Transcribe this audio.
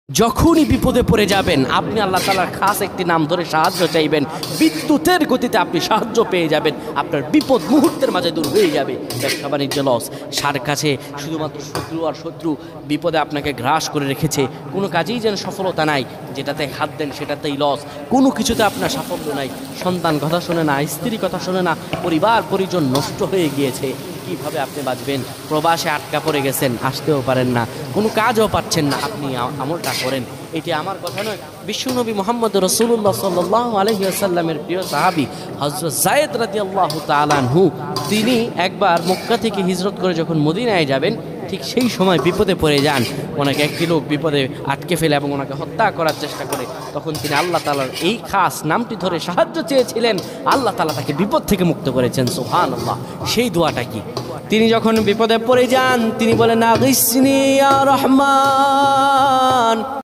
যখনই বিপদে পড়ে যাবেন আপনি আল্লাহ তাআলার খাস একটি নাম ধরে সাহায্য চাইবেন, বিদ্যুতের গতিতে আপনি সাহায্য পেয়ে যাবেন, আপনার বিপদ মুহূর্তের মাঝে দূর হয়ে যাবে। ব্যবসা বাণিজ্য লস, সার কাছে শুধুমাত্র শত্রু আর শত্রু, বিপদে আপনাকে গ্রাস করে রেখেছে, কোনো কাজেই যেন সফলতা নাই, যেটাতে হাত দেন সেটাতেই লস, কোনো কিছুতে আপনার সাফল্য নাই, সন্তান কথা শোনে না, স্ত্রী কথা শোনে না, পরিবার পরিজন নষ্ট হয়ে গিয়েছে, কিভাবে আপনি বাঁচবেন? প্রবাসে আটকা পড়ে গেছেন, আসতেও পারেন না, কোনো কাজও পাচ্ছেন না, আপনি আমলটা করেন। এটি আমার কথা নয়, বিশ্বনবী মুহাম্মদ রাসূলুল্লাহ সাল্লাল্লাহু আলাইহি ওয়াসাল্লামের প্রিয় সাহাবী হযরত যায়েদ রাদিয়াল্লাহু তাআলা আনহু, তিনি একবার মক্কা থেকে হিজরত করে যখন মদিনায় যাবেন, ঠিক সেই সময় বিপদে পড়ে যান। ওনাকে একটি লোক বিপদে আটকে ফেলে এবং ওনাকে হত্যা করার চেষ্টা করে। তখন তিনি আল্লাহ তাআলার এই খাস নামটি ধরে সাহায্য চেয়েছিলেন, আল্লাহ তাআলা তাকে বিপদ থেকে মুক্ত করেছেন। সুবহানাল্লাহ। সেই দোয়াটা কি? তিনি যখন বিপদে পড়ে যান তিনি বলেন, আগিসনি ইয়া রহমান।